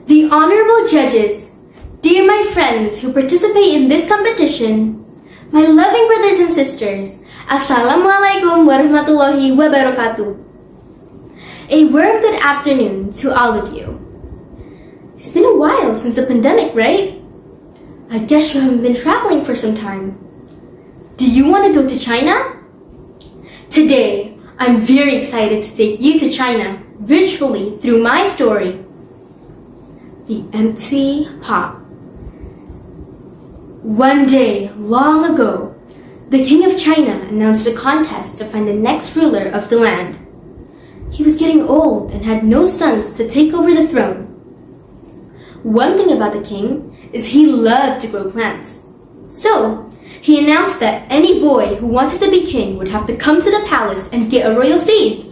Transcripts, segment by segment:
The honorable judges, dear my friends who participate in this competition, my loving brothers and sisters, Assalamualaikum warahmatullahi wabarakatuh. A warm good afternoon to all of you. It's been a while since the pandemic, right? I guess you haven't been traveling for some time. Do you want to go to China? Today, I'm very excited to take you to China virtually through my story, The Empty Pot. One day, long ago, the King of China announced a contest to find the next ruler of the land. He was getting old and had no sons to take over the throne. One thing about the king is he loved to grow plants. So, he announced that any boy who wanted to be king would have to come to the palace and get a royal seed.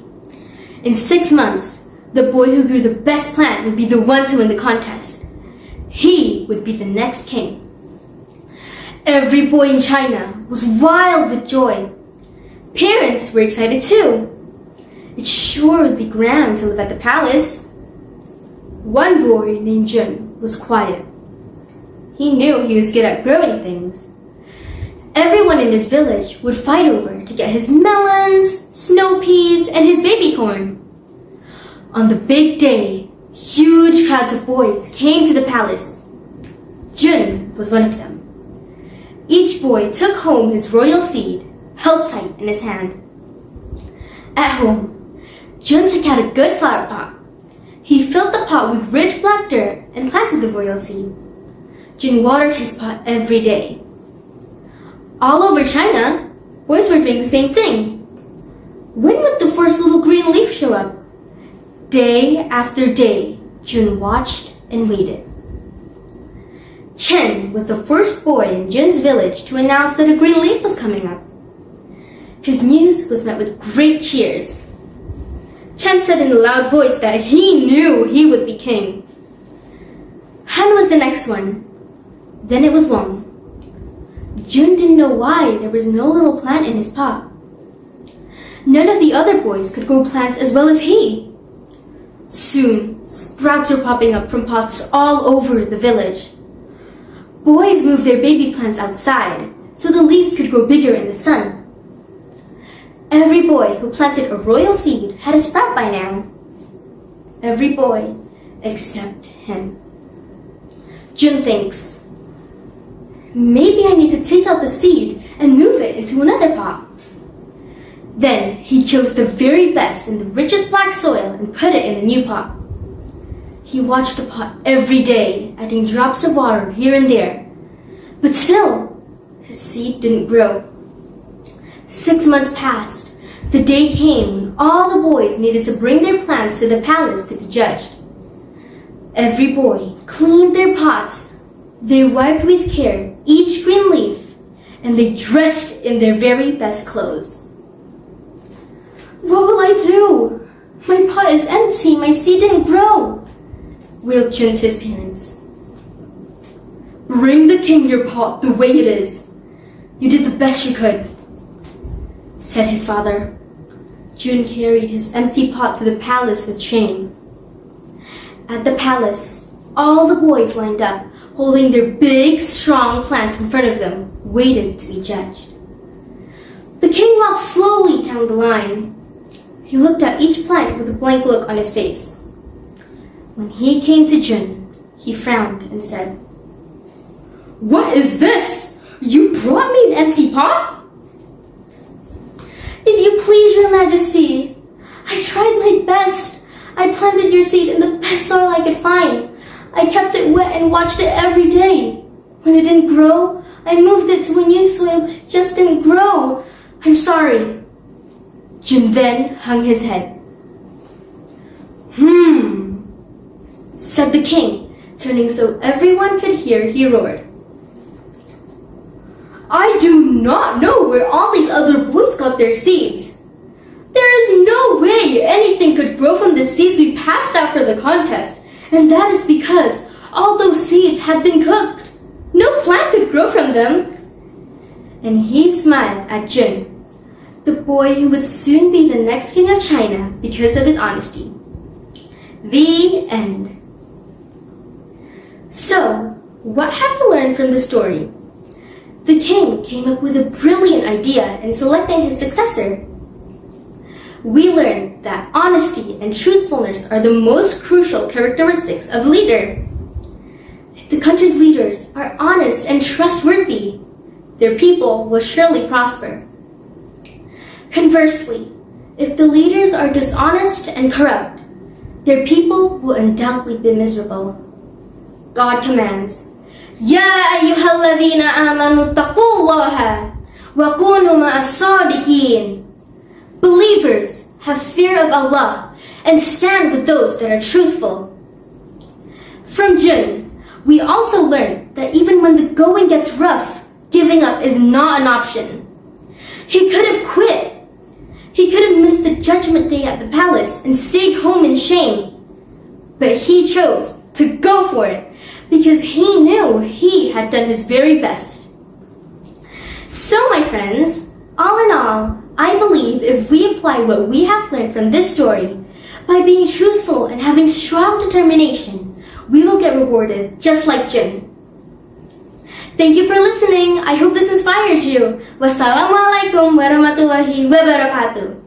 In 6 months, the boy who grew the best plant would be the one to win the contest. He would be the next king. Every boy in China was wild with joy. Parents were excited too. It sure would be grand to live at the palace. One boy named Jun was quiet. He knew he was good at growing things. Everyone in his village would fight over to get his melons, snow peas, and his baby corn. On the big day, huge crowds of boys came to the palace. Jun was one of them. Each boy took home his royal seed, held tight in his hand. At home, Jun took out a good flower pot. He filled the pot with rich black dirt and planted the royal seed. Jun watered his pot every day. All over China, boys were doing the same thing. When would the first little green leaf show up? Day after day, Jun watched and waited. Chen was the first boy in Jun's village to announce that a green leaf was coming up. His news was met with great cheers. Chen said in a loud voice that he knew he would be king. Han was the next one. Then it was Wang. Jun didn't know why there was no little plant in his pot. None of the other boys could grow plants as well as he. Soon, sprouts were popping up from pots all over the village. Boys moved their baby plants outside so the leaves could grow bigger in the sun. Every boy who planted a royal seed had a sprout by now. Every boy except him. Jun thinks, maybe I need to take out the seed and move it into another pot. Then he chose the very best and the richest black soil and put it in the new pot. He watched the pot every day, adding drops of water here and there. But still, his seed didn't grow. 6 months passed. The day came when all the boys needed to bring their plants to the palace to be judged. Every boy cleaned their pots. They wiped with care each green leaf, and they dressed in their very best clothes. What will I do? My pot is empty. My seed didn't grow, wailed Jun to his parents. Bring the king your pot the way it is. You did the best you could, said his father. Jun carried his empty pot to the palace with shame. At the palace, all the boys lined up, holding their big, strong plants in front of them, waited to be judged. The king walked slowly down the line. He looked at each plant with a blank look on his face. When he came to Jun, he frowned and said, "What is this? You brought me an empty pot?" "If you please, your majesty, I tried my best. I planted your seed in the best soil I could find. I kept it wet and watched it every day. When it didn't grow, I moved it to a new soil, but it just didn't grow. I'm sorry." Jun then hung his head. Said the king, turning so everyone could hear, he roared. "I do not know where all these other boys got their seeds. There is no way anything could grow from the seeds we passed out for the contest, and that is because all those seeds had been cooked. No plant could grow from them." And he smiled at Jun, the boy who would soon be the next king of China because of his honesty. The end. So, what have we learned from the story? The king came up with a brilliant idea in selecting his successor. We learned that honesty and truthfulness are the most crucial characteristics of a leader. If the country's leaders are honest and trustworthy, their people will surely prosper. Conversely, if the leaders are dishonest and corrupt, their people will undoubtedly be miserable. God commands, Ya ayyuhalladhina amanu taqullaha wa kunu ma'as sadiqin. Believers, have fear of Allah and stand with those that are truthful. From Jun, we also learned that even when the going gets rough, giving up is not an option. He could have quit. He could have missed the judgment day at the palace and stayed home in shame. But he chose to go for it because he knew he had done his very best. So, my friends, all in all, I believe if we apply what we have learned from this story, by being truthful and having strong determination, we will get rewarded just like Jin. Thank you for listening. I hope this inspires you. Wassalamualaikum warahmatullahi wabarakatuh.